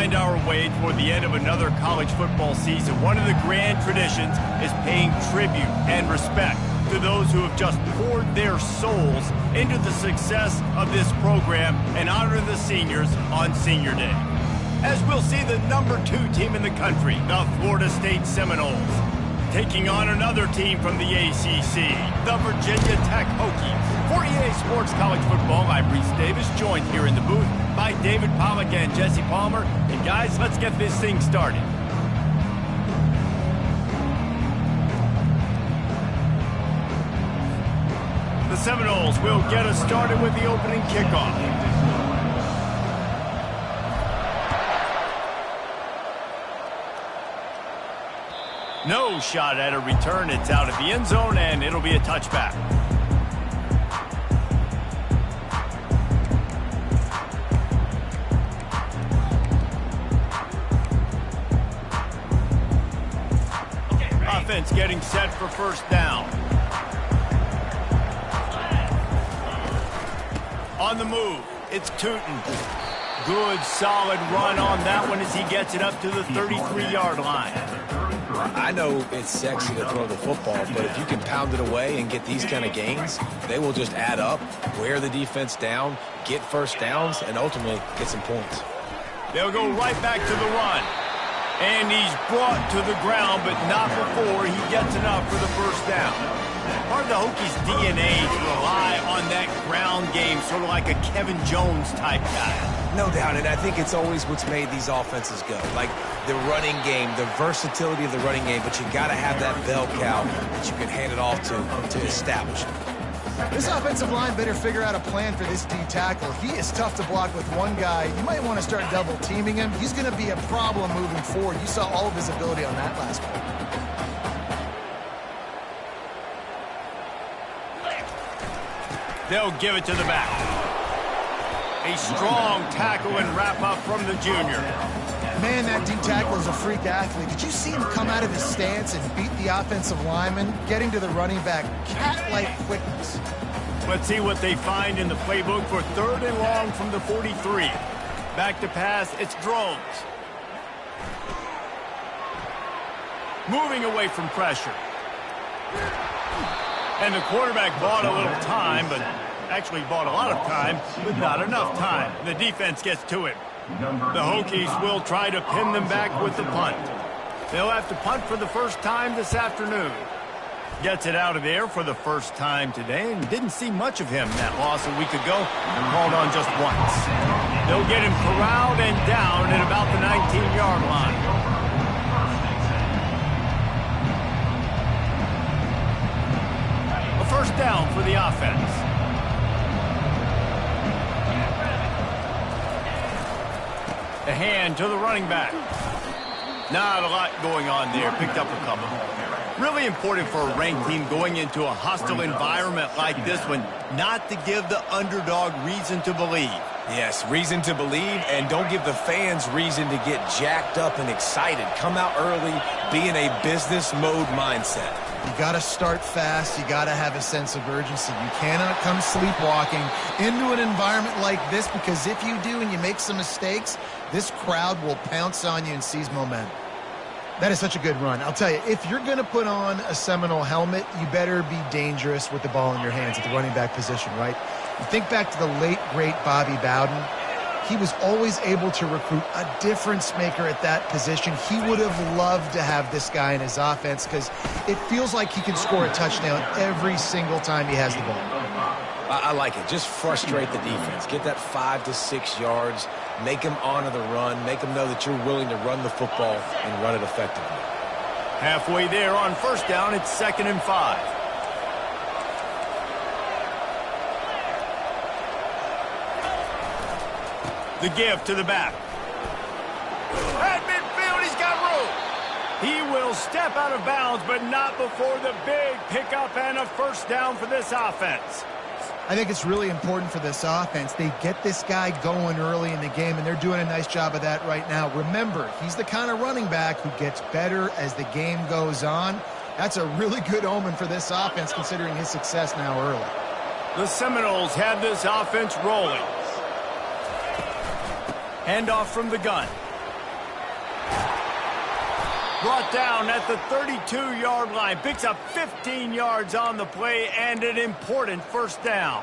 wind our way toward the end of another college football season, one of the grand traditions is paying tribute and respect to those who have just poured their souls into the success of this program and honor the seniors on Senior Day. As we'll see the #2 team in the country, the Florida State Seminoles, taking on another team from the ACC, the Virginia Tech Hokies. For EA Sports College Football, I'm Reese Davis, joined here in the booth by David Pollack and Jesse Palmer. And guys, let's get this thing started. The Seminoles will get us started with the opening kickoff. No shot at a return. It's out of the end zone, and it'll be a touchback. Offense getting set for first down. On the move, it's Tootin. Good, solid run on that one as he gets it up to the 33-yard line. I know it's sexy to throw the football, but if you can pound it away and get these kind of gains, they will just add up, wear the defense down, get first downs, and ultimately get some points. They'll go right back to the run. And he's brought to the ground, but not before he gets enough for the first down. Part of the Hokies' DNA to rely on that ground game, sort of like a Kevin Jones type guy. No doubt, and I think it's always what's made these offenses go. Like the running game, the versatility of the running game, but you got to have that bell cow that you can hand it off to establish. This offensive line better figure out a plan for this D tackle. He is tough to block with one guy. You might want to start double teaming him. He's going to be a problem moving forward. You saw all of his ability on that last play. They'll give it to the back. A strong tackle and wrap up from the junior. Man, that D tackle is a freak athlete. Did you see him come out of his stance and beat the offensive lineman, getting to the running back? Cat-like quickness. Let's see what they find in the playbook for 3rd and long from the 43. Back to pass, it's Drones. Moving away from pressure. And the quarterback bought a little time, but actually bought a lot of time, but not enough time. The defense gets to it. The Hokies will try to pin them back with the punt. They'll have to punt for the first time this afternoon. Gets it out of there for the first time today, and didn't see much of him that loss a week ago. Called on just once. They'll get him corralled and down at about the 19-yard line. A first down for the offense. A hand to the running back. Not a lot going on there. Picked up a couple. Really important for a ranked team going into a hostile environment like this one, not to give the underdog reason to believe. Yes, reason to believe, and don't give the fans reason to get jacked up and excited. Come out early, be in a business mode mindset. You got to start fast. You got to have a sense of urgency. You cannot come sleepwalking into an environment like this, because if you do and you make some mistakes, this crowd will pounce on you and seize momentum. That is such a good run. I'll tell you, if you're going to put on a Seminole helmet, you better be dangerous with the ball in your hands at the running back position, right? You think back to the late, great Bobby Bowden. He was always able to recruit a difference maker at that position. He would have loved to have this guy in his offense because it feels like he can score a touchdown every single time he has the ball. I like it. Just frustrate the defense. Get that 5 to 6 yards. Make them honor the run. Make them know that you're willing to run the football and run it effectively. Halfway there on first down, it's 2nd and 5. The give to the back. At midfield, he's got room. He will step out of bounds, but not before the big pickup and a first down for this offense. I think it's really important for this offense. They get this guy going early in the game, and they're doing a nice job of that right now. Remember, he's the kind of running back who gets better as the game goes on. That's a really good omen for this offense, considering his success now early. The Seminoles have this offense rolling. Handoff from the gun. Brought down at the 32-yard line. Picks up 15 yards on the play and an important first down.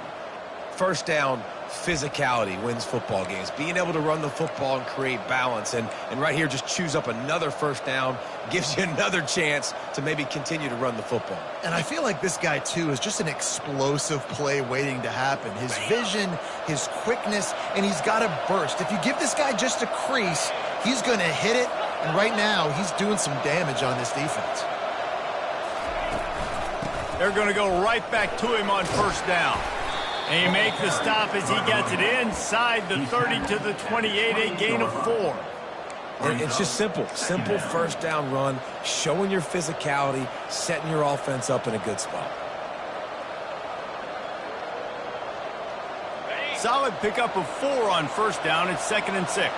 First down, physicality wins football games. Being able to run the football and create balance. And right here, just choose up another first down. Gives you another chance to maybe continue to run the football. And I feel like this guy, too, is just an explosive play waiting to happen. His vision, his quickness, and he's got a burst. If you give this guy just a crease, he's going to hit it. And right now, he's doing some damage on this defense. They're going to go right back to him on first down. And he makes the stop as he gets it inside the 30 to the 28, a gain of 4. It's just simple first down run, showing your physicality, setting your offense up in a good spot. Solid pickup of 4 on first down. It's 2nd and 6.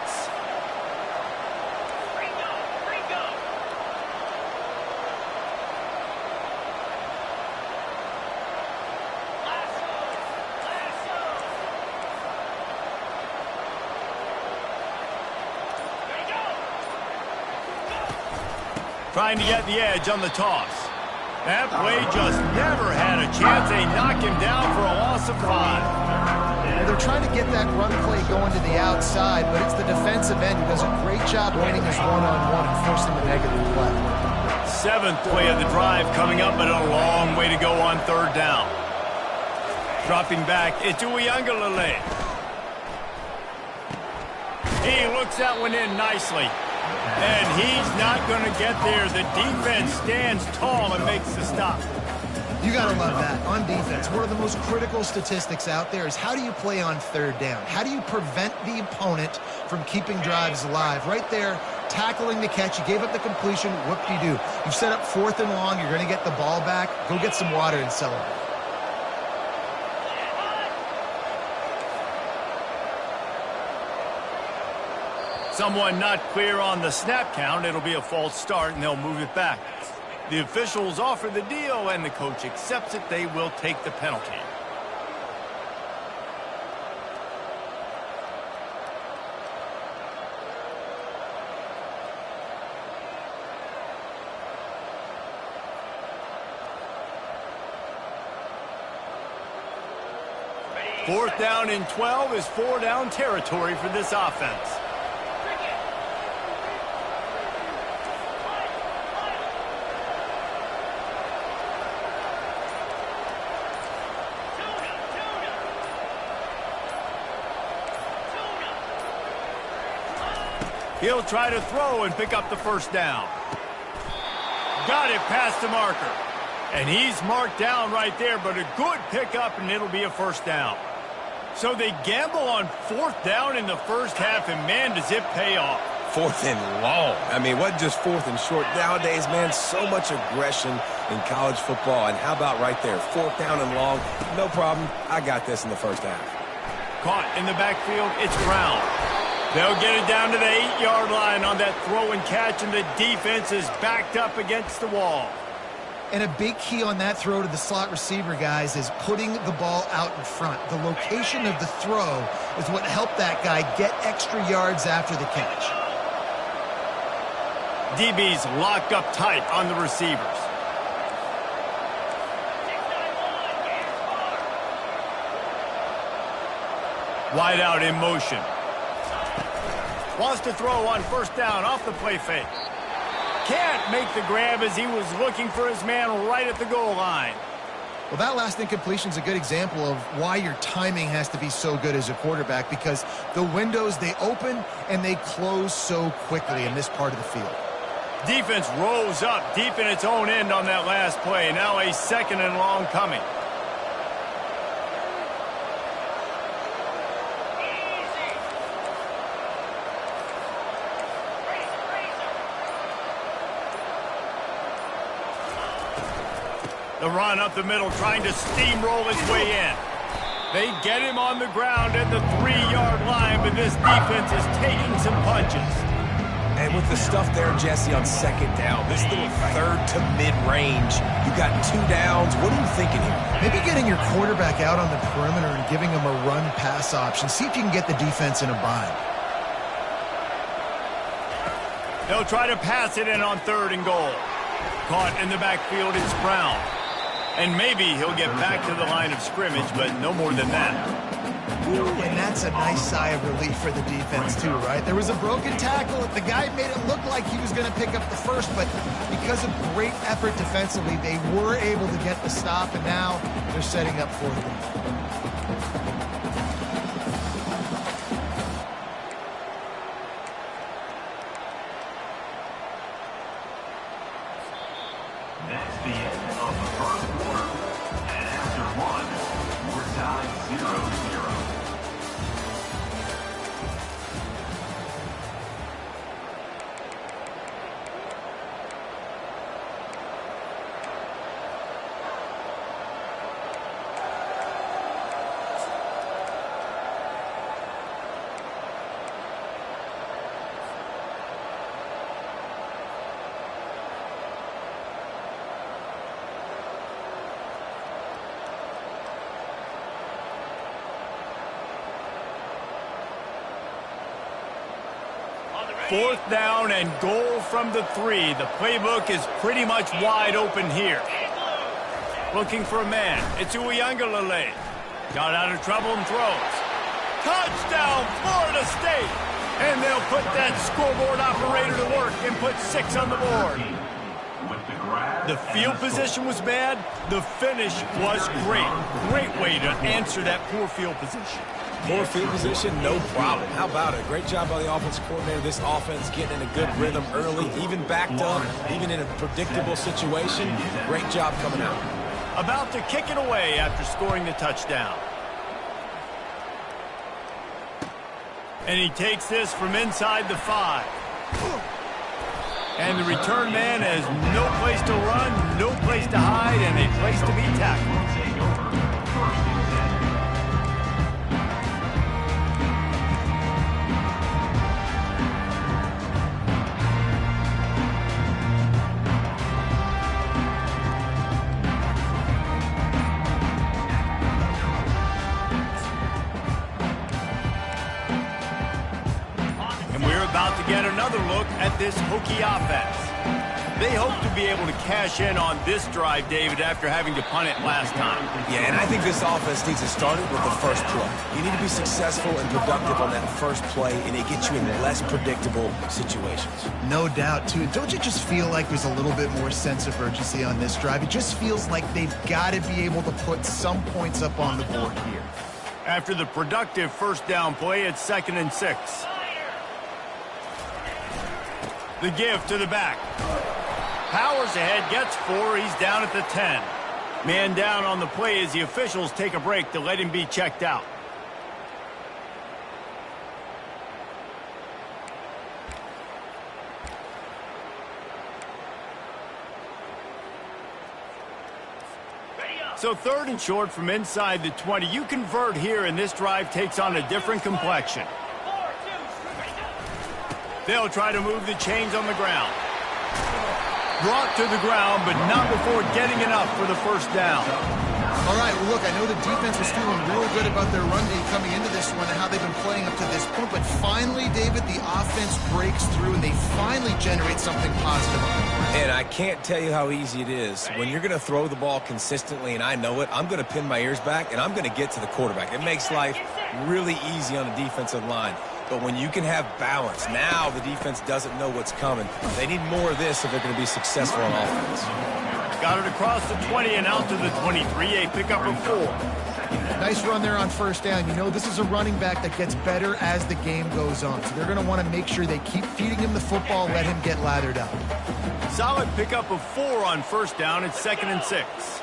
Trying to get the edge on the toss. That play just never had a chance. They knock him down for a loss of 5. Well, they're trying to get that run play going to the outside, but it's the defensive end who does a great job winning his one-on-one and forcing the negative play. 7th play of the drive coming up, but a long way to go on third down. Dropping back, it's Uiagalelei. He looks that one in nicely. And he's not going to get there. The defense stands tall and makes the stop. You got to love that. On defense, one of the most critical statistics out there is how do you play on third down? How do you prevent the opponent from keeping drives alive? Right there, tackling the catch. You gave up the completion. Whoop-de-doo. You've set up 4th and long. You're going to get the ball back. Go get some water and celebrate. Someone not clear on the snap count. It'll be a false start, and they'll move it back. The officials offer the deal, and the coach accepts it. They will take the penalty. Fourth down and 12 is 4-down territory for this offense. He'll try to throw and pick up the first down. Got it past the marker. And he's marked down right there, but a good pickup, and it'll be a first down. So they gamble on 4th down in the first half, and man, does it pay off. 4th and long. I mean, what just 4th and short? Nowadays, man, so much aggression in college football. And how about right there? 4th down and long. No problem. I got this in the first half. Caught in the backfield. It's Brown. They'll get it down to the 8-yard line on that throw and catch, and the defense is backed up against the wall. And a big key on that throw to the slot receiver, guys, is putting the ball out in front. The location of the throw is what helped that guy get extra yards after the catch. DB's locked up tight on the receivers. Wide out in motion. Wants to throw on first down off the play fake. Can't make the grab as he was looking for his man right at the goal line. Well, that last incompletion is a good example of why your timing has to be so good as a quarterback, because the windows, they open and they close so quickly in this part of the field. Defense rose up deep in its own end on that last play. Now a 2nd and long coming. The run up the middle, trying to steamroll his way in. They get him on the ground at the 3-yard line, but this defense is taking some punches. And with the stuff there, Jesse, on 2nd down, this little 3rd to mid-range, you got 2 downs. What are you thinking here? Maybe getting your quarterback out on the perimeter and giving him a run-pass option. See if you can get the defense in a bind. They'll try to pass it in on 3rd and goal. Caught in the backfield, it's Brown. And maybe he'll get back to the line of scrimmage, but no more than that. And that's a nice sigh of relief for the defense too, right? There was a broken tackle. The guy made it look like he was going to pick up the first, but because of great effort defensively, they were able to get the stop, and now they're setting up for it. That's the end of the first quarter. And after one, we're tied 0-0. Fourth down and goal from the 3. The playbook is pretty much wide open here. Looking for a man. It's Uiagalelei. Got out of trouble and throws. Touchdown, Florida State! And they'll put that scoreboard operator to work and put 6 on the board. The field position was bad. The finish was great. Great way to answer that poor field position. Poor field position, no problem. How about it? Great job by the offensive coordinator. This offense getting in a good rhythm early, even backed up, even in a predictable situation. Great job coming out. About to kick it away after scoring the touchdown. And he takes this from inside the 5. And the return man has no place to run, no place to hide, and a place to be tackled. About to get another look at this Hokie offense. They hope to be able to cash in on this drive, David, after having to punt it last time. Yeah, and I think this offense needs to start it with the first play. You need to be successful and productive on that first play, and it gets you in less predictable situations. No doubt, too. Don't you just feel like there's a little bit more sense of urgency on this drive? It just feels like they've got to be able to put some points up on the board here. After the productive first down play, it's 2nd and 6. The give to the back. Powers ahead, gets 4. He's down at the 10. Man down on the play as the officials take a break to let him be checked out. So 3rd and short from inside the 20. You convert here, and this drive takes on a different complexion. They'll try to move the chains on the ground. Brought to the ground, but not before getting enough for the first down. All right, well, look, I know the defense was feeling real good about their run game coming into this one and how they've been playing up to this point, but finally, David, the offense breaks through and they finally generate something positive. And I can't tell you how easy it is. When you're going to throw the ball consistently, and I know it, I'm going to pin my ears back, and I'm going to get to the quarterback. It makes life really easy on the defensive line. But when you can have balance, now the defense doesn't know what's coming. They need more of this if they're going to be successful on offense. Got it across the 20 and out to the 23, a pickup of 4. Nice run there on first down. You know, this is a running back that gets better as the game goes on. So they're going to want to make sure they keep feeding him the football, let him get lathered up. Solid pickup of 4 on first down. It's 2nd and 6.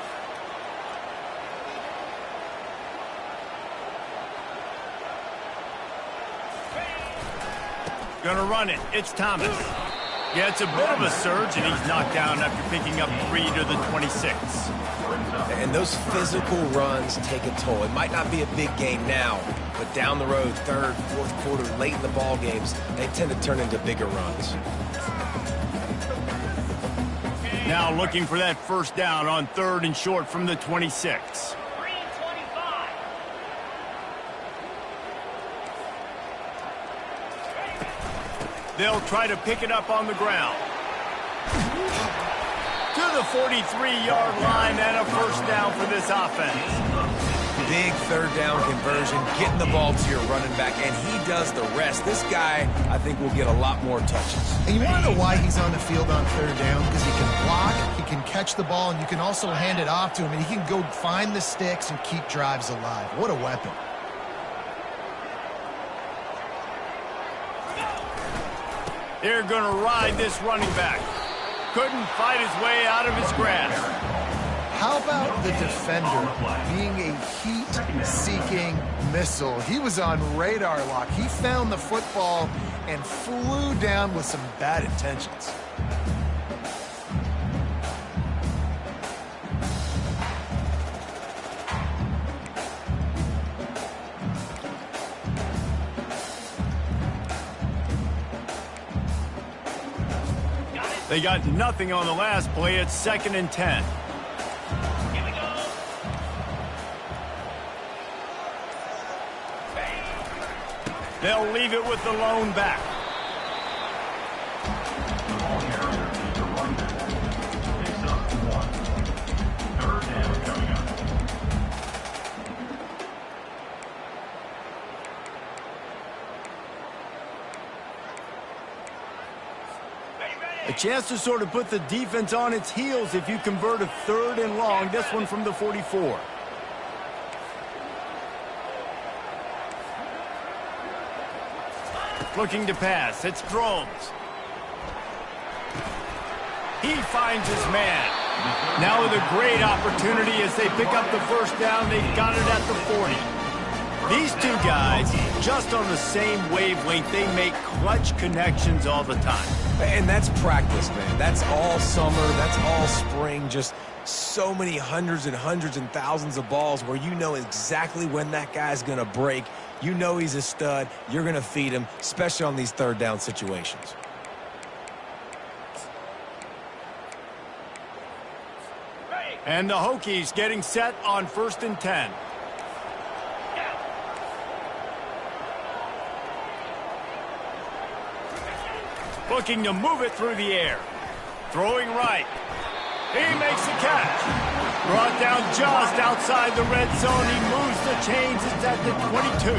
Gonna run it. It's Thomas. Yeah, it's a bit of a surge, and he's knocked down after picking up 3 to the 26. And those physical runs take a toll. It might not be a big game now, but down the road, 3rd, 4th quarter, late in the ball games, they tend to turn into bigger runs. Now looking for that first down on 3rd and short from the 26. They'll try to pick it up on the ground. To the 43-yard line and a first down for this offense. Big third down conversion, getting the ball to your running back, and he does the rest. This guy, I think, will get a lot more touches. And you want to know why he's on the field on third down? Because he can block, he can catch the ball, and you can also hand it off to him, and he can go find the sticks and keep drives alive. What a weapon. They're going to ride this running back. Couldn't fight his way out of his grasp. How about the defender being a heat-seeking missile? He was on radar lock. He found the football and flew down with some bad intentions. They got nothing on the last play. It's 2nd and 10. They'll leave it with the lone back. The ball carrier is the running back. Picks up 1. Third down coming up. A chance to sort of put the defense on its heels if you convert a 3rd and long. This one from the 44. Looking to pass. It's Drones. He finds his man. Now with a great opportunity as they pick up the first down. They've got it at the 40. These two guys, just on the same wavelength, they make clutch connections all the time. And that's practice, man. That's all summer. That's all spring. Just so many hundreds and thousands of balls where you know exactly when that guy's going to break. You know he's a stud. You're going to feed him, especially on these third down situations. And the Hokies getting set on 1st and 10. Looking to move it through the air. Throwing right. He makes the catch. Brought down just outside the red zone. He moves the chains. It's at the 22.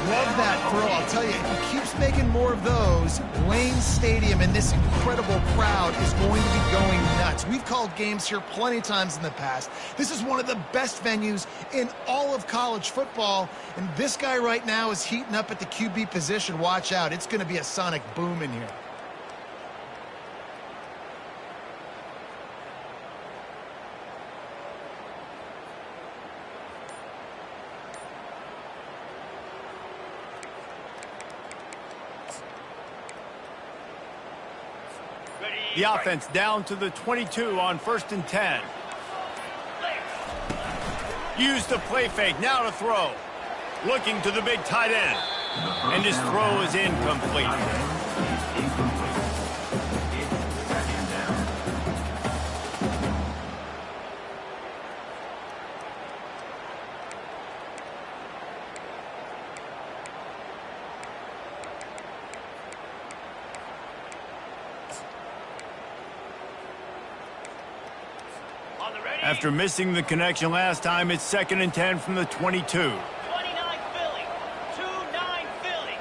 Love that throw. I'll tell you, if he keeps making more of those, Lane Stadium and this incredible crowd is going to be going nuts. We've called games here plenty of times in the past. This is one of the best venues in all of college football, and this guy right now is heating up at the QB position. Watch out. It's going to be a sonic boom in here. The offense down to the 22 on 1st and 10. Use the play fake. Now to throw. Looking to the big tight end. And his throw is incomplete. After missing the connection last time, it's 2nd and 10 from the 22. 29 Philly. 2-9 Philly.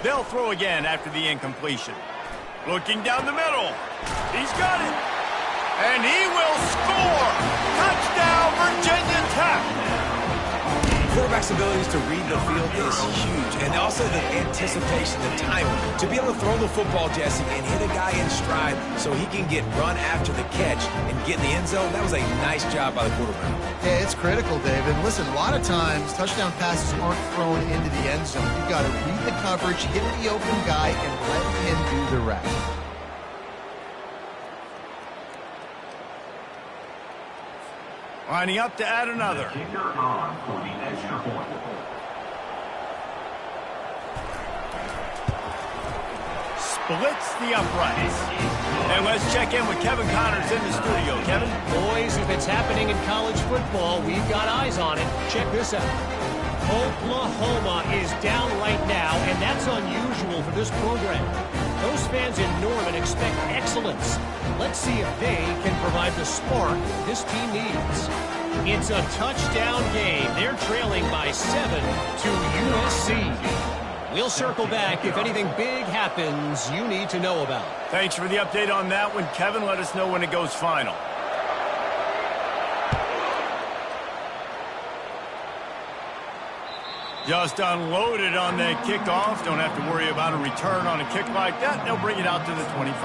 They'll throw again after the incompletion. Looking down the middle. He's got it. And he will score. Touchdown, Virginia Tech. Quarterback's abilities to read the field is huge, and also the anticipation, the timing. To be able to throw the football, Jesse, and hit a guy in stride so he can get run after the catch and get in the end zone, that was a nice job by the quarterback. Yeah, it's critical, David. Listen, a lot of times touchdown passes aren't thrown into the end zone. You've got to read the coverage, hit the open guy, and let him do the rest. Lining up to add another. The kicker on for the extra point. Splits the uprights. And let's check in with Kevin Connors in the studio. Kevin? Boys, if it's happening in college football, we've got eyes on it. Check this out. Oklahoma is down right now, and that's unusual for this program. Those fans in Norman expect excellence. Let's see if they can provide the spark this team needs. It's a touchdown game. They're trailing by 7 to USC. We'll circle back if anything big happens you need to know about. Thanks for the update on that one, Kevin. Let us know when it goes final. Just unloaded on that kickoff. Don't have to worry about a return on a kick like that. They'll bring it out to the 25.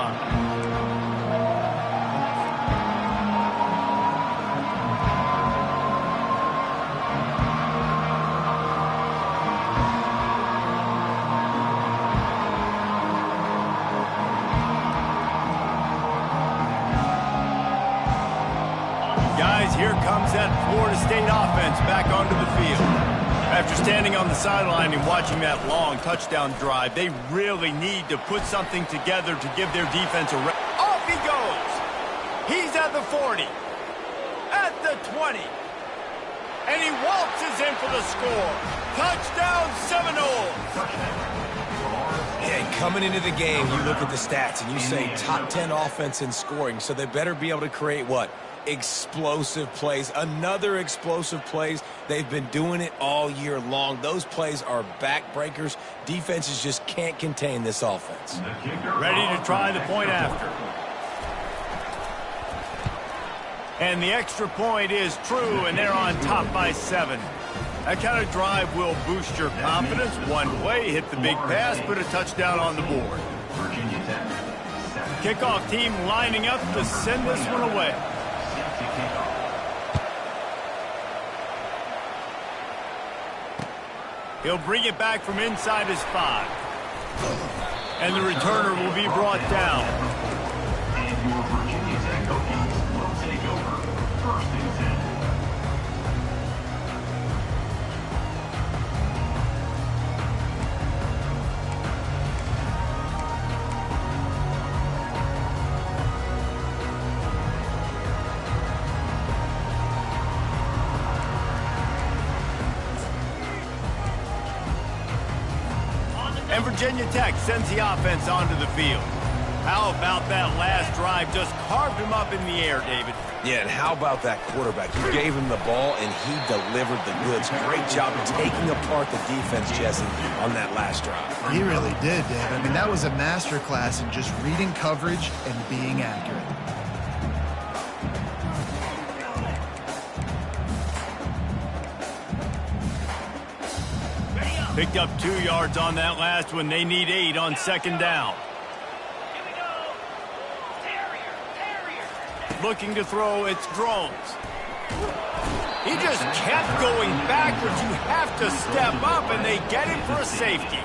Guys, here comes that Florida State offense back onto the field. After standing on the sideline and watching that long touchdown drive, they really need to put something together to give their defense a Off he goes! He's at the 40, at the 20, and he waltzes in for the score. Touchdown Seminoles! And coming into the game, you look at the stats and you say top 10 offense in scoring, so they better be able to create what? Explosive plays, another explosive plays. They've been doing it all year long. Those plays are backbreakers. Defenses just can't contain this offense. Ready to try the point after. And the extra point is true, and they're on top by 7. That kind of drive will boost your confidence. One way, hit the big pass, put a touchdown on the board. Kickoff team lining up to send this one away. He'll bring it back from inside his 5. And the returner will be brought down. And your Virginia Tech Hokies will take over 1st and 10. And Virginia Tech sends the offense onto the field. How about that last drive? Just carved him up in the air, David. Yeah, and how about that quarterback? You gave him the ball, and he delivered the goods. Great job of taking apart the defense, Jesse, on that last drive. He really did, Dave. I mean, that was a masterclass in just reading coverage and being accurate. Picked up 2 yards on that last one. They need 8 on 2nd down. Here we go. Terrier. Looking to throw, it's Drones. He just kept going backwards. You have to step up, and they get him for a safety.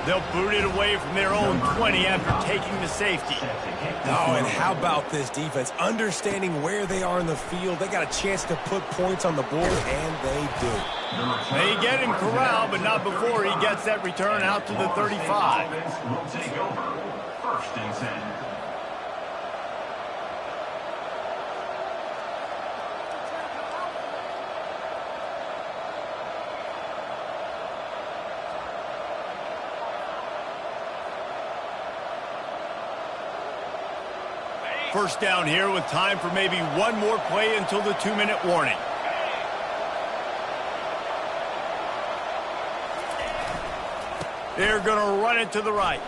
They'll boot it away from their own 20 after taking the safety. Oh, and how about this defense? Understanding where they are in the field. They got a chance to put points on the board, and they do. They get him corralled, but not before he gets that return out to the 35. Will take over 1st and 10. First down here with time for maybe one more play until the 2-minute warning. They're going to run it to the right.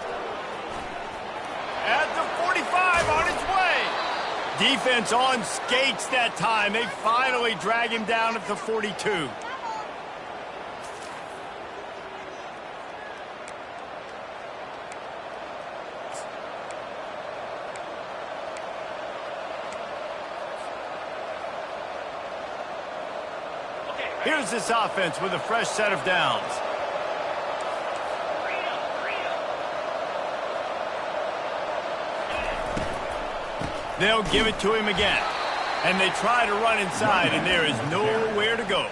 At the 45, on its way. Defense on skates that time. They finally drag him down at the 42. Here's this offense with a fresh set of downs. They'll give it to him again. And they try to run inside, and there is nowhere to go.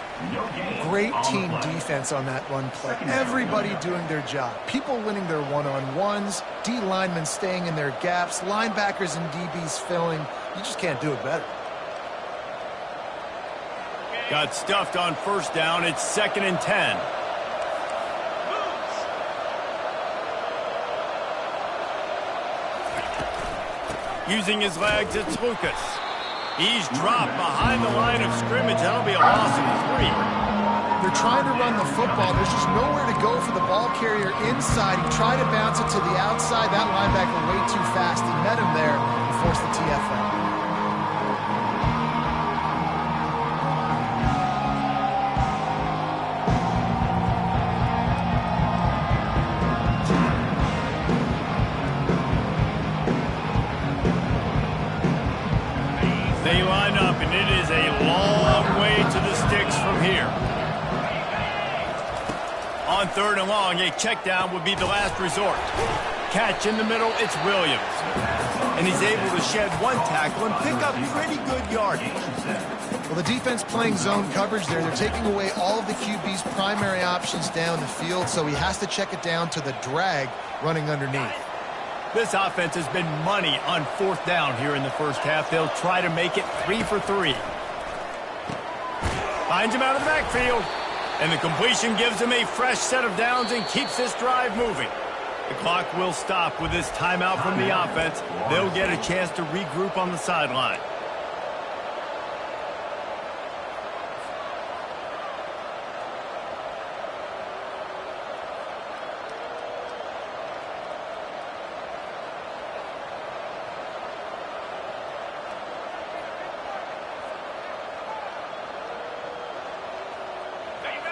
Great team defense on that run play. Everybody doing their job. People winning their one-on-ones, D linemen staying in their gaps, linebackers and DBs filling. You just can't do it better. Got stuffed on first down. It's 2nd and 10. Using his legs, it's Lucas. He's dropped behind the line of scrimmage. That'll be a loss of 3. They're trying to run the football. There's just nowhere to go for the ball carrier inside. He tried to bounce it to the outside. That linebacker way too fast. He met him there and forced the TFL. They line up, and it is a long way to the sticks from here. On 3rd and long, a check down would be the last resort. Catch in the middle, it's Williams. And he's able to shed 1 tackle and pick up pretty good yardage. Well, the defense playing zone coverage there. They're taking away all of the QB's primary options down the field, so he has to check it down to the drag running underneath. This offense has been money on 4th down here in the first half. They'll try to make it 3 for 3. Finds him out of the backfield. And the completion gives him a fresh set of downs and keeps this drive moving. The clock will stop with this timeout from the offense. They'll get a chance to regroup on the sideline.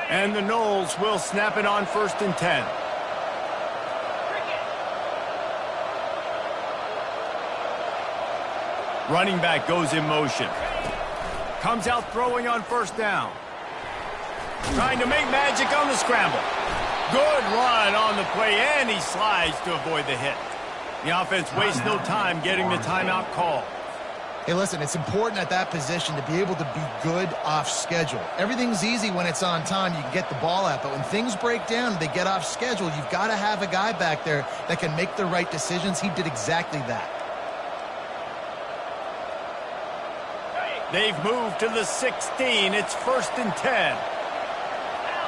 And the Knowles will snap it on 1st and 10. Running back goes in motion. Comes out throwing on 1st down. Trying to make magic on the scramble. Good run on the play, and he slides to avoid the hit. The offense wastes no time getting the timeout call. Hey, listen, it's important at that position to be able to be good off schedule. Everything's easy when it's on time. You can get the ball out. But when things break down, they get off schedule, you've got to have a guy back there that can make the right decisions. He did exactly that. They've moved to the 16. It's 1st and 10.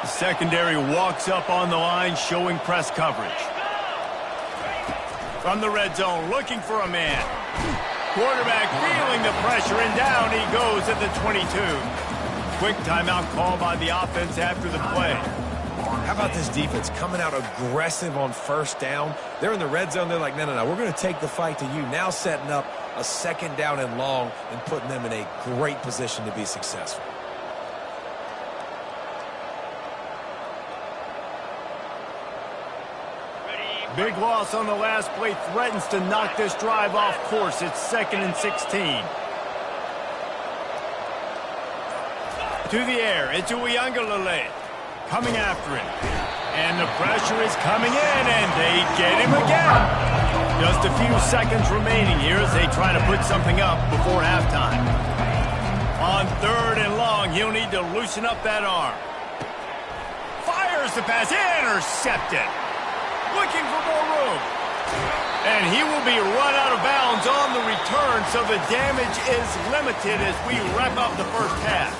The secondary walks up on the line, showing press coverage. From the red zone, looking for a man. Quarterback feeling the pressure, and down he goes at the 22. Quick timeout call by the offense after the play. How about this defense coming out aggressive on 1st down? They're in the red zone. They're like, no, we're going to take the fight to you. Now setting up a 2nd down and long and putting them in a great position to be successful. Big loss on the last play threatens to knock this drive off course. It's 2nd and 16. To the air, it's Uiagalelei coming after him. And the pressure is coming in, and they get him again. Just a few seconds remaining here as they try to put something up before halftime. On 3rd and long, he'll need to loosen up that arm. Fires the pass, intercepted. Looking for more room. And he will be run out of bounds on the return, so the damage is limited as we wrap up the first half.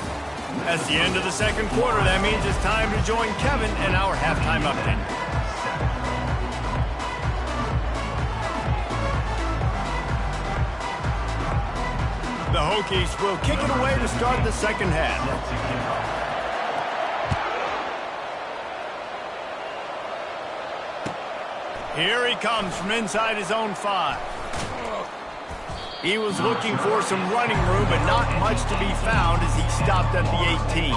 That's the end of the 2nd quarter. That means it's time to join Kevin in our halftime update. The Hokies will kick it away to start the 2nd half. Here he comes from inside his own 5. He was looking for some running room, but not much to be found as he stopped at the 18.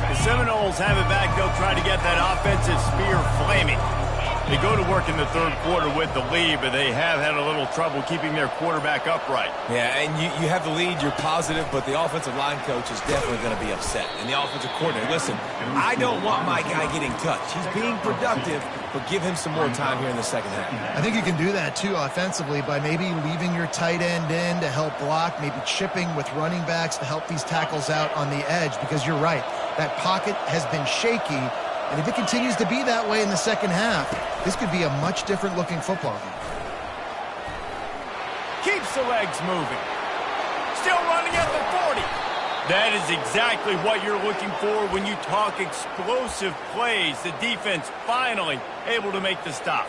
The Seminoles have it back. They'll try to get that offensive spear flaming. They go to work in the third quarter with the lead, but they have had a little trouble keeping their quarterback upright. Yeah, and you have the lead, you're positive, but the offensive line coach is definitely going to be upset. And the offensive coordinator, listen, I don't want my guy getting touched. He's being productive, but give him some more time here in the second half. I think you can do that, too, offensively, by maybe leaving your tight end in to help block, maybe chipping with running backs to help these tackles out on the edge, because you're right. That pocket has been shaky. And if it continues to be that way in the second half, this could be a much different looking football game. Keeps the legs moving. Still running at the 40. That is exactly what you're looking for when you talk explosive plays. The defense finally able to make the stop.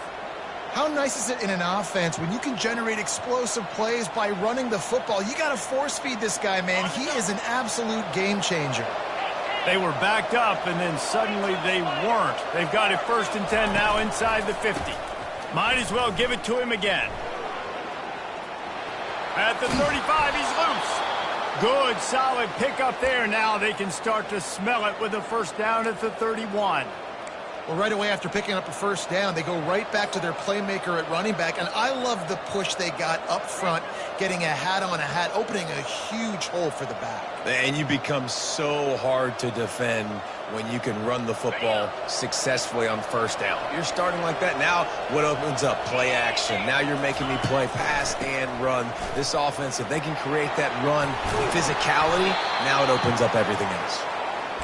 How nice is it in an offense when you can generate explosive plays by running the football? You got to force feed this guy, man. He is an absolute game changer. They were backed up, and then suddenly they weren't. They've got it 1st and 10 now inside the 50. Might as well give it to him again. At the 35, he's loose. Good, solid pickup there. Now they can start to smell it with a first down at the 31. Well, right away after picking up a first down, they go right back to their playmaker at running back. And I love the push they got up front, getting a hat on a hat, opening a huge hole for the back. And you become so hard to defend when you can run the football successfully on first down. You're starting like that. Now what opens up? Play action. Now you're making me play pass and run. This offense, if they can create that run physicality, now it opens up everything else.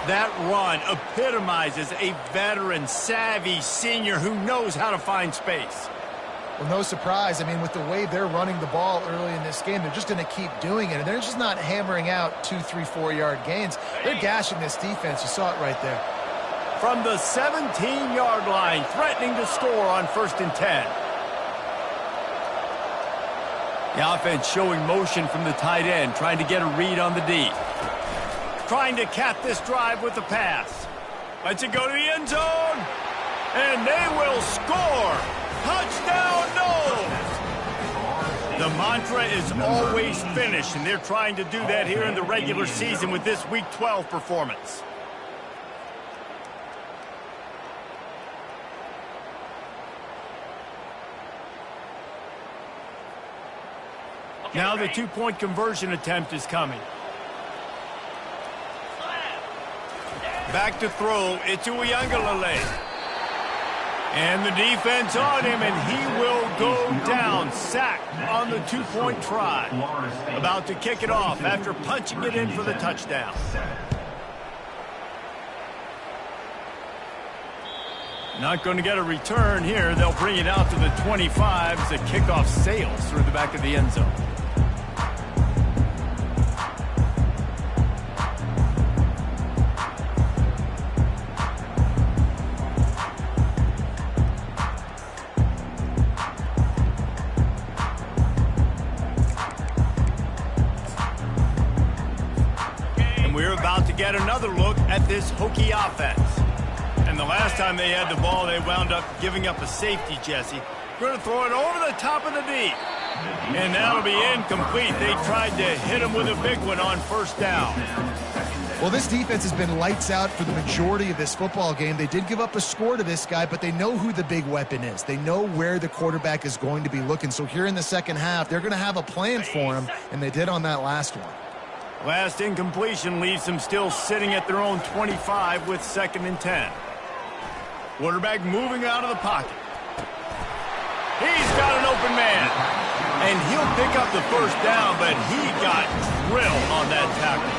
That run epitomizes a veteran, savvy senior who knows how to find space. Well, no surprise. I mean, with the way they're running the ball early in this game, they're just going to keep doing it. And they're just not hammering out 2, 3, 4-yard gains. They're gashing this defense. You saw it right there. From the 17-yard line, threatening to score on 1st and 10. The offense showing motion from the tight end, trying to get a read on the D. Trying to cap this drive with the pass. Lets it go to the end zone. And they will score. Touchdown, no! The mantra is always finish, and they're trying to do that here in the regular season with this Week 12 performance. Now the two-point conversion attempt is coming. Back to throw. It's Uiagalelei. And the defense on him, and he will go down. Sacked on the two-point try. About to kick it off after punching it in for the touchdown. Not going to get a return here. They'll bring it out to the 25 as the kickoff sails through the back of the end zone. We're about to get another look at this Hokie offense. And the last time they had the ball, they wound up giving up a safety, Jesse. Going to throw it over the top of the D. And that'll be incomplete. They tried to hit him with a big one on first down. Well, this defense has been lights out for the majority of this football game. They did give up a score to this guy, but they know who the big weapon is. They know where the quarterback is going to be looking. So here in the second half, they're going to have a plan for him, and they did on that last one. Last incompletion leaves them still sitting at their own 25 with 2nd and 10. Quarterback moving out of the pocket. He's got an open man. And he'll pick up the first down, but he got drilled on that tackle.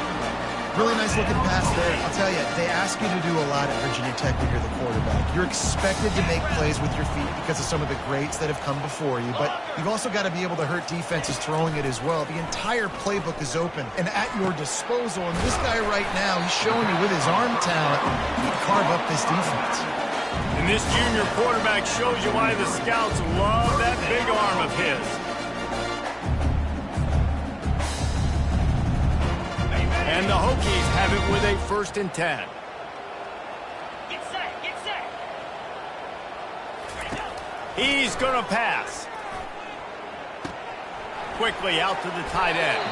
Really nice looking pass there. I'll tell you, they ask you to do a lot at Virginia Tech when you're the quarterback. You're expected to make plays with your feet because of some of the greats that have come before you, but you've also got to be able to hurt defenses throwing it as well. The entire playbook is open and at your disposal, and this guy right now, he's showing you with his arm talent, he can carve up this defense. And this junior quarterback shows you why the scouts love that big arm of his. And the Hokies have it with a 1st and 10. Get set, get set. Ready to go. He's going to pass. Quickly out to the tight end.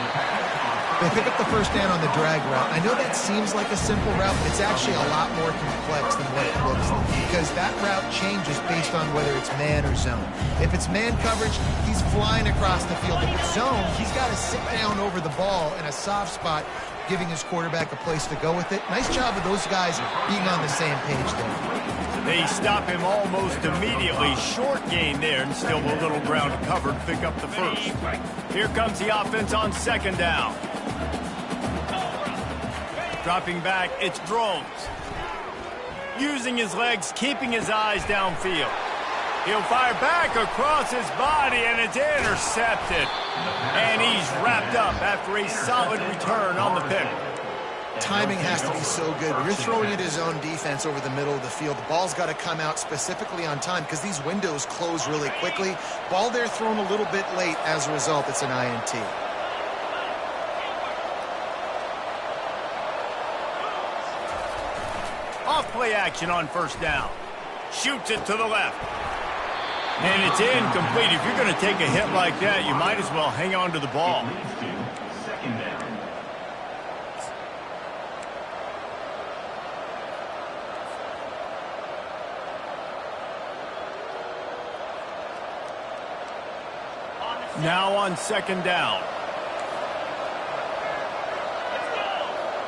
They pick up the first down on the drag route. I know that seems like a simple route, but it's actually a lot more complex than what it looks like because that route changes based on whether it's man or zone. If it's man coverage, he's flying across the field. If it's zone, he's got to sit down over the ball in a soft spot, giving his quarterback a place to go with it. Nice job of those guys being on the same page there. They stop him almost immediately. Short gain there, and still a little ground to cover to pick up the first. Here comes the offense on second down. Dropping back, it's Drones. Using his legs, keeping his eyes downfield. He'll fire back across his body, and it's intercepted. And he's wrapped up after a solid return on the pick. Timing has to be so good. When you're throwing at his own defense over the middle of the field, the ball's got to come out specifically on time because these windows close really quickly. Ball there thrown a little bit late. As a result, it's an INT. Off-play action on first down. Shoots it to the left. And it's incomplete. If you're going to take a hit like that, you might as well hang on to the ball. Second down. Now on second down.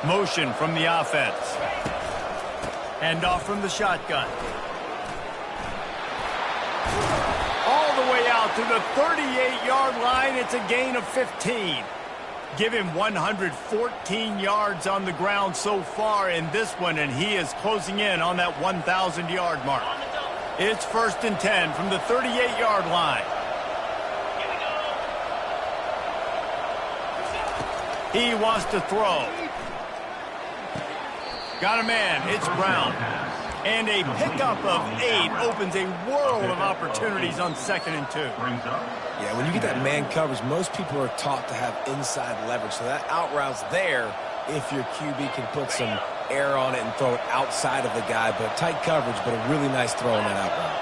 Motion from the offense. Hand off from the shotgun. All the way out to the 38-yard line. It's a gain of 15. Give him 114 yards on the ground so far in this one, and he is closing in on that 1,000-yard mark. It's first and 10 from the 38-yard line. He wants to throw. Got a man. It's Brown. And a pickup of 8 opens a world of opportunities on 2nd and 2. Yeah, when you get that man coverage, most people are taught to have inside leverage. So that out route's there if your QB can put some air on it and throw it outside of the guy. But tight coverage, but a really nice throw on that out route.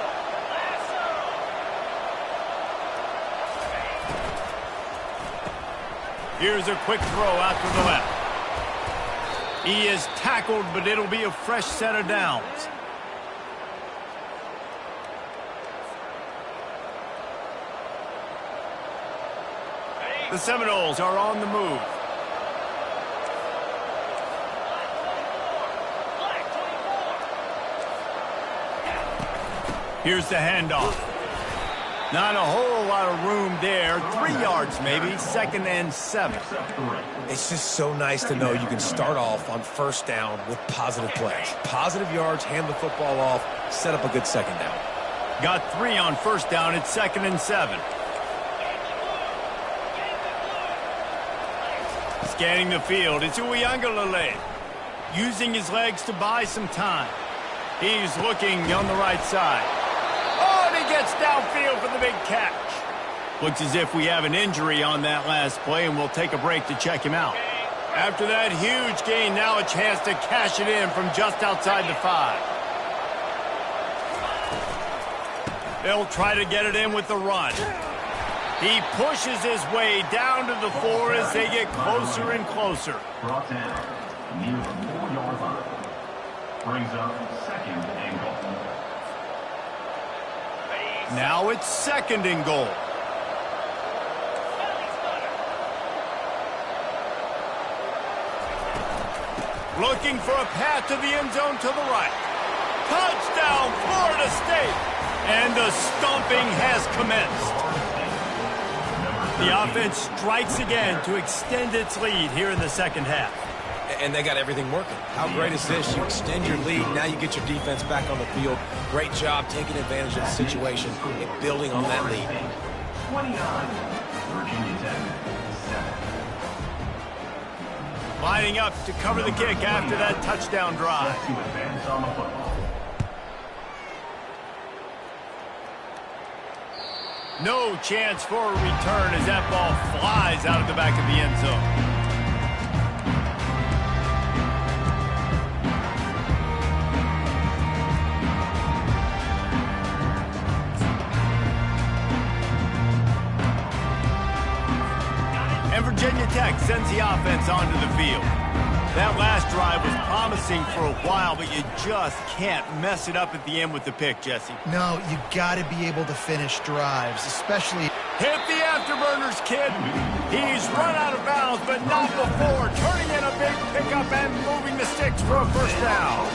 Here's a quick throw out to the left. He is tackled, but it'll be a fresh set of downs. The Seminoles are on the move. Here's the handoff. Not a whole lot of room there. 3 yards maybe. 2nd and 7. It's just so nice to know you can start off on first down with positive plays. Positive yards, hand the football off, set up a good second down. Got 3 on first down. It's 2nd and 7. Scanning the field. It's Uiagalelei. Using his legs to buy some time. He's looking on the right side. Oh, and he gets downfield for the big catch. Looks as if we have an injury on that last play, and we'll take a break to check him out. After that huge gain, now a chance to cash it in from just outside the 5. They'll try to get it in with the run. He pushes his way down to the 4 as they get closer and closer. Brought down near the 4-yard line. Brings up 2nd and goal. Now it's 2nd and goal. Looking for a path to the end zone to the right. Touchdown, Florida State. And the stomping has commenced. The offense strikes again to extend its lead here in the second half. And they got everything working. How great is this? You extend your lead. Now you get your defense back on the field. Great job taking advantage of the situation and building on that lead. 29, Virginia Tech, 7. Lining up to cover the kick after that touchdown drive. To advance on the football. No chance for a return as that ball flies out of the back of the end zone. And Virginia Tech sends the offense onto the field. That last drive was promising for a while, but you just can't mess it up at the end with the pick, Jesse. No, you got to be able to finish drives, especially... Hit the afterburners, kid. He's run out of bounds, but not before. Turning in a big pickup and moving the sticks for a first down.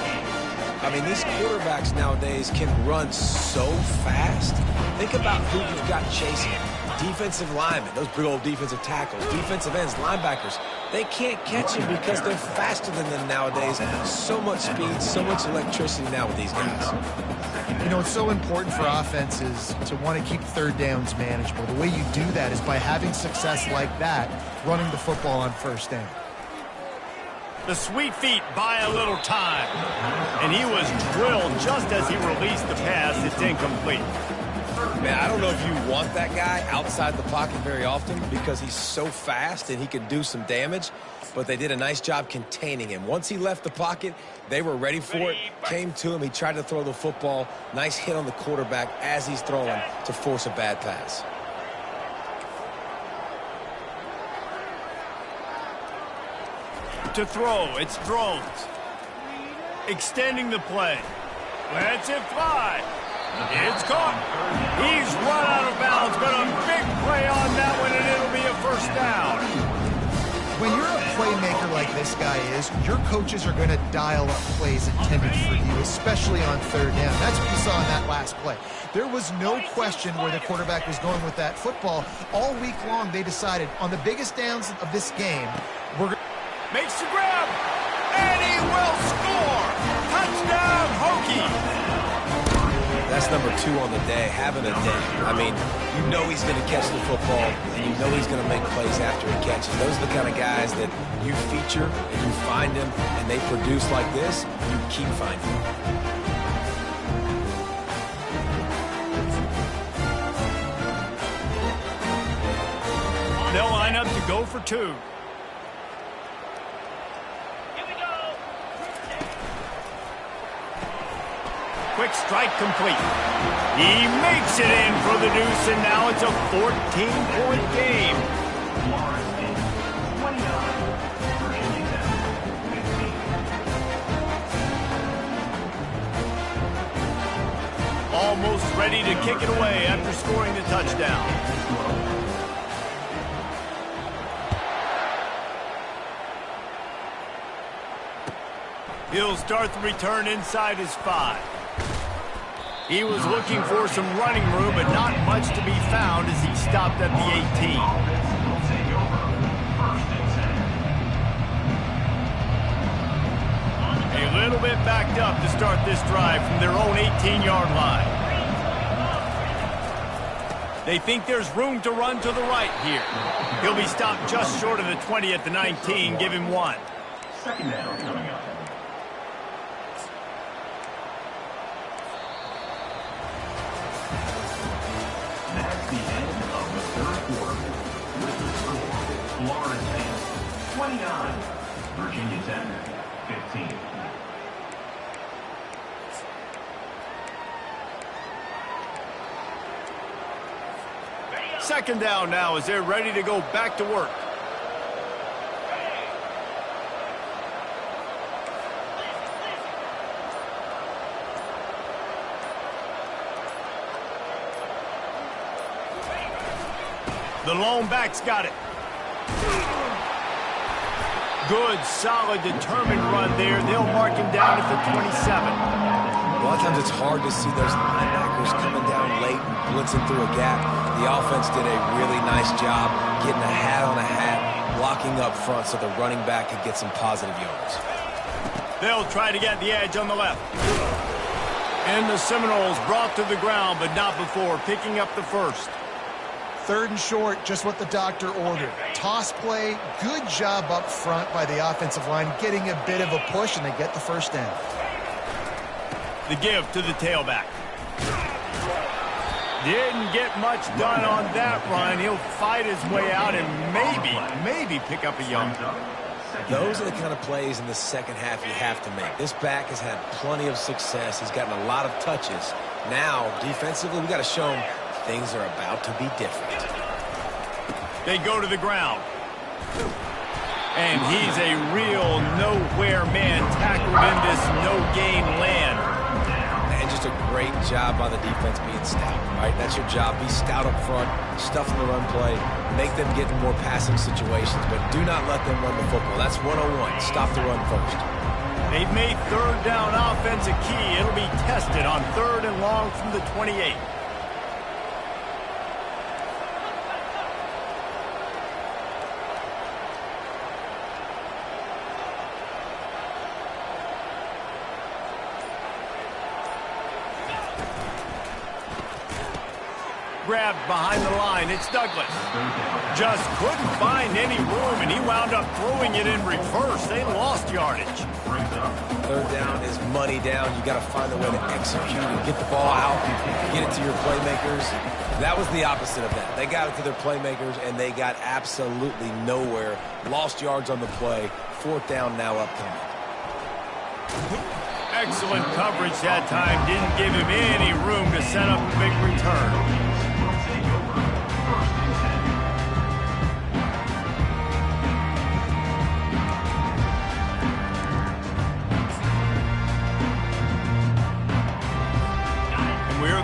I mean, these quarterbacks nowadays can run so fast. Think about who you've got chasing. Defensive linemen, those big old defensive tackles, defensive ends, linebackers. They can't catch him because they're faster than them nowadays. So much speed, so much electricity now with these guys. You know, it's so important for offenses to want to keep third downs manageable. The way you do that is by having success like that, running the football on first down. The sweet feet buy a little time. And he was drilled just as he released the pass. It's incomplete. Man, I don't know if you want that guy outside the pocket very often because he's so fast and he can do some damage, but they did a nice job containing him. Once he left the pocket, they were ready for it, came to him, he tried to throw the football. Nice hit on the quarterback as he's throwing to force a bad pass. To throw, it's throws. Extending the play. Lets it fly. It's caught. He's run out of bounds, but a big play on that one, and it'll be a first down. When you're a playmaker like this guy is, your coaches are going to dial up plays intended for you, especially on third down. That's what you saw in that last play. There was no question where the quarterback was going with that football. All week long, they decided on the biggest downs of this game, we're going to... Makes the grab, and he will score. Touchdown, Hokie. That's number 2 on the day, having a day. I mean, you know he's going to catch the football, and you know he's going to make plays after he catches. Those are the kind of guys that you feature, and you find them, and they produce like this, you keep finding them. They'll line up to go for 2. Quick strike complete. He makes it in for the deuce, and now it's a 14-point game. Almost ready to kick it away after scoring the touchdown. He'll start the return inside his 5. He was looking for some running room, but not much to be found as he stopped at the 18. A little bit backed up to start this drive from their own 18-yard line. They think there's room to run to the right here. He'll be stopped just short of the 20 at the 19. Give him 1. Second down coming up. That's the end of the third quarter. With the score, Florida State 29, Virginia Tech 15. Second down now as they're ready to go back to work. The lone back's got it. Good, solid, determined run there. They'll mark him down at the 27. A lot of times it's hard to see those linebackers coming down late and blitzing through a gap. The offense did a really nice job getting a hat on a hat, blocking up front so the running back could get some positive yards. They'll try to get the edge on the left. And the Seminoles brought to the ground, but not before picking up the first. Third and short, just what the doctor ordered. Toss play, good job up front by the offensive line, getting a bit of a push, and they get the first down. The give to the tailback. Didn't get much done on that run. He'll fight his way out and maybe pick up a yard. Those are the kind of plays in the second half you have to make. This back has had plenty of success. He's gotten a lot of touches. Now, defensively, we got to show him things are about to be different. They go to the ground. And he's a real nowhere man tackled in this no-gain land. And just a great job by the defense being stout, right? That's your job. Be stout up front, stuff in the run play, make them get in more passing situations, but do not let them run the football. That's 101. Stop the run first. They've made third down offense a key. It'll be tested on 3rd and long from the 28. Grabbed behind the line. It's Douglas. Just couldn't find any room, and he wound up throwing it in reverse. They lost yardage. 3rd down is money down. You got to find a way to execute and get the ball out, get it to your playmakers. That was the opposite of that. They got it to their playmakers, and they got absolutely nowhere. Lost yards on the play. 4th down now upcoming. Excellent coverage that time. Didn't give him any room to set up a big return.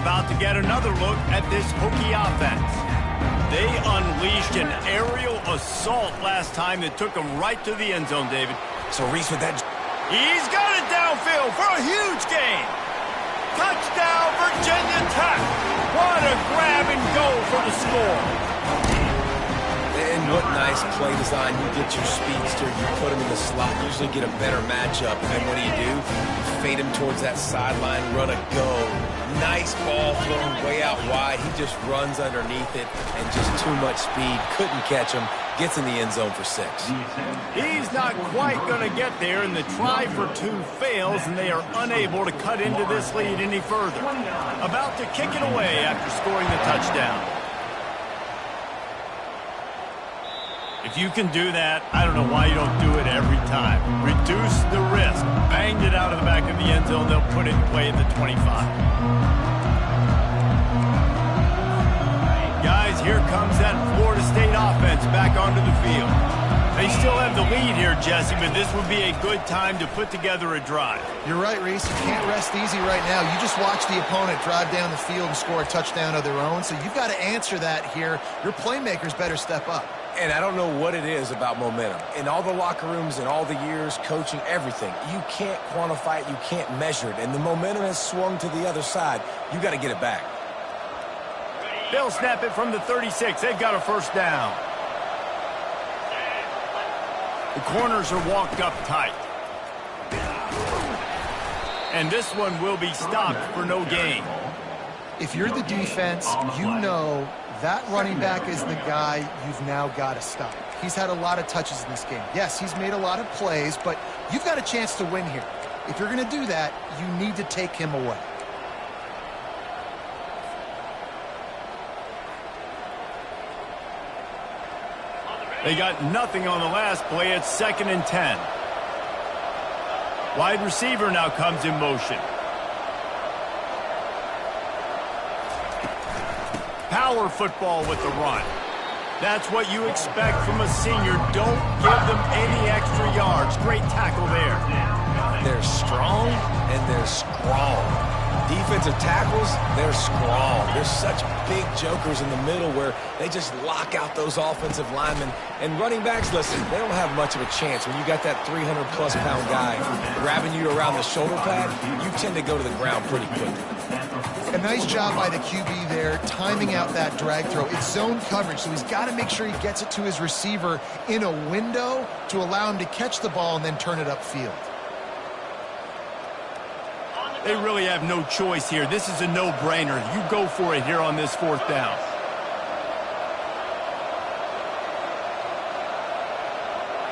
About to get another look at this Hokie offense. They unleashed an aerial assault last time that took them right to the end zone, David. So Reese with that. He's got it downfield for a huge gain. Touchdown, Virginia Tech. What a grab and go for the score. And what nice play design. You get your speedster, you put him in the slot, usually get a better matchup. And what do? You fade him towards that sideline, run a go. Nice ball thrown way out wide. He just runs underneath it and just too much speed. Couldn't catch him. Gets in the end zone for 6. He's not quite going to get there, and the try for 2 fails, and they are unable to cut into this lead any further. About to kick it away after scoring the touchdown. If you can do that, I don't know why you don't do it every time. Reduce the risk. Banged it out of the back of the end zone. They'll put it away at the 25. Guys, here comes that Florida State offense back onto the field. They still have the lead here, Jesse, but this would be a good time to put together a drive. You're right, Reese. You can't rest easy right now. You just watch the opponent drive down the field and score a touchdown of their own, so you've got to answer that here. Your playmakers better step up. And I don't know what it is about momentum. In all the locker rooms, in all the years, coaching, everything, you can't quantify it, you can't measure it. And the momentum has swung to the other side. You got to get it back. They'll snap it from the 36. They've got a 1st down. The corners are walked up tight. And this one will be stopped for no gain. If you're the defense, you know that running back is the guy you've now got to stop. He's had a lot of touches in this game. Yes, he's made a lot of plays, but you've got a chance to win here. If you're going to do that, you need to take him away. They got nothing on the last play. It's 2nd and 10. Wide receiver now comes in motion. Power football with the run. That's what you expect from a senior. Don't give them any extra yards. Great tackle there. They're strong and they're strong. Defensive tackles, they're strong. They're such big jokers in the middle where they just lock out those offensive linemen. And running backs, listen, they don't have much of a chance. When you got that 300-plus pound guy grabbing you around the shoulder pad, you tend to go to the ground pretty quickly. A nice job by the QB there, timing out that drag throw. It's zone coverage, so he's got to make sure he gets it to his receiver in a window to allow him to catch the ball and then turn it upfield. They really have no choice here. This is a no-brainer. You go for it here on this 4th down.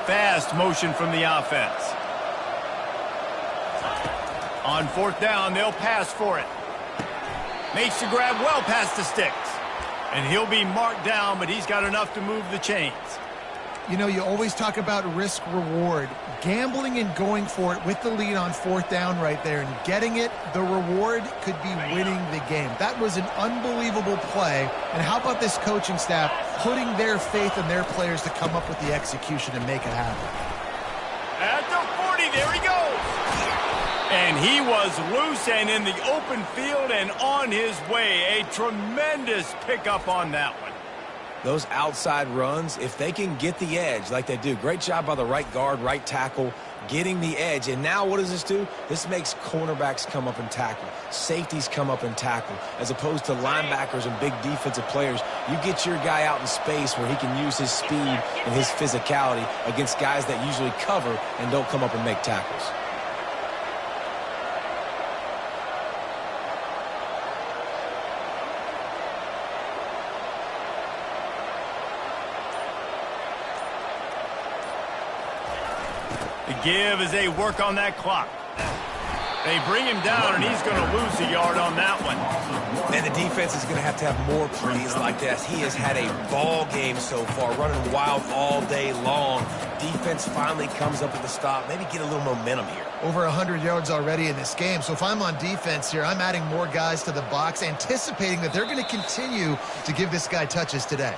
Fast motion from the offense. On 4th down, they'll pass for it. Makes the grab well past the sticks. And he'll be marked down, but he's got enough to move the chains. You know, you always talk about risk-reward. Gambling and going for it with the lead on 4th down right there and getting it, the reward could be winning the game. That was an unbelievable play. And how about this coaching staff putting their faith in their players to come up with the execution and make it happen. At the 40, there he goes. And he was loose and in the open field and on his way. A tremendous pickup on that one. Those outside runs, if they can get the edge like they do, great job by the right guard, right tackle, getting the edge. And now what does this do? This makes cornerbacks come up and tackle. Safeties come up and tackle. As opposed to linebackers and big defensive players, you get your guy out in space where he can use his speed and his physicality against guys that usually cover and don't come up and make tackles. The give as they work on that clock. They bring him down, and he's going to lose a yard on that one. And the defense is going to have more plays like this. He has had a ball game so far, running wild all day long. Defense finally comes up with the stop. Maybe get a little momentum here. Over 100 yards already in this game. So if I'm on defense here, I'm adding more guys to the box, anticipating that they're going to continue to give this guy touches today.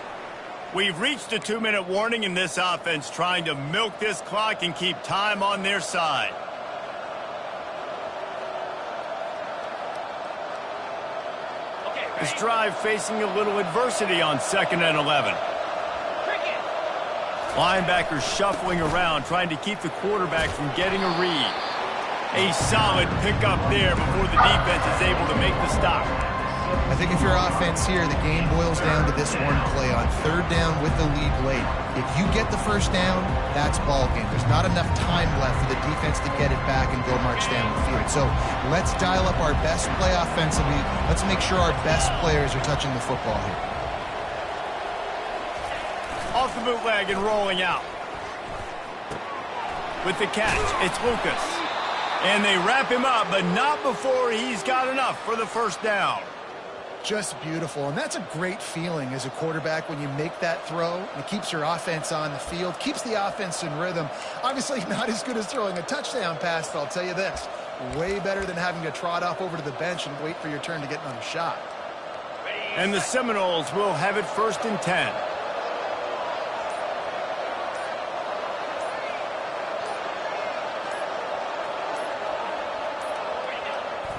We've reached a 2-minute warning in this offense, trying to milk this clock and keep time on their side. This drive facing a little adversity on 2nd and 11. Linebackers shuffling around, trying to keep the quarterback from getting a read. A solid pickup there before the defense is able to make the stop. I think if you're offense here, the game boils down to this one play on 3rd down with the lead late. If you get the first down, that's ball game. There's not enough time left for the defense to get it back and go march down the field. So let's dial up our best play offensively. Let's make sure our best players are touching the football here. Off the bootleg and rolling out. With the catch, it's Lucas. And they wrap him up, but not before he's got enough for the first down. Just beautiful, and that's a great feeling as a quarterback when you make that throw. It keeps your offense on the field, keeps the offense in rhythm. Obviously not as good as throwing a touchdown pass, but I'll tell you this, way better than having to trot off over to the bench and wait for your turn to get another shot. And the Seminoles will have it 1st and 10.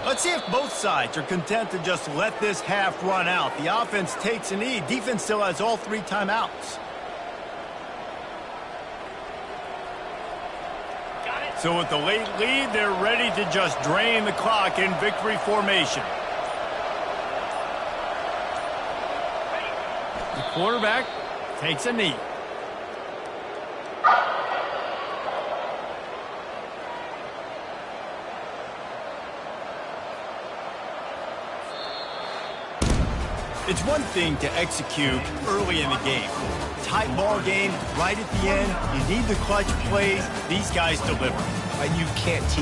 Let's see if both sides are content to just let this half run out. The offense takes a knee. Defense still has all 3 timeouts. So with the late lead, they're ready to just drain the clock in victory formation. The quarterback takes a knee. It's one thing to execute early in the game. Tight ball game, right at the end. You need the clutch plays. These guys deliver. And you can't teach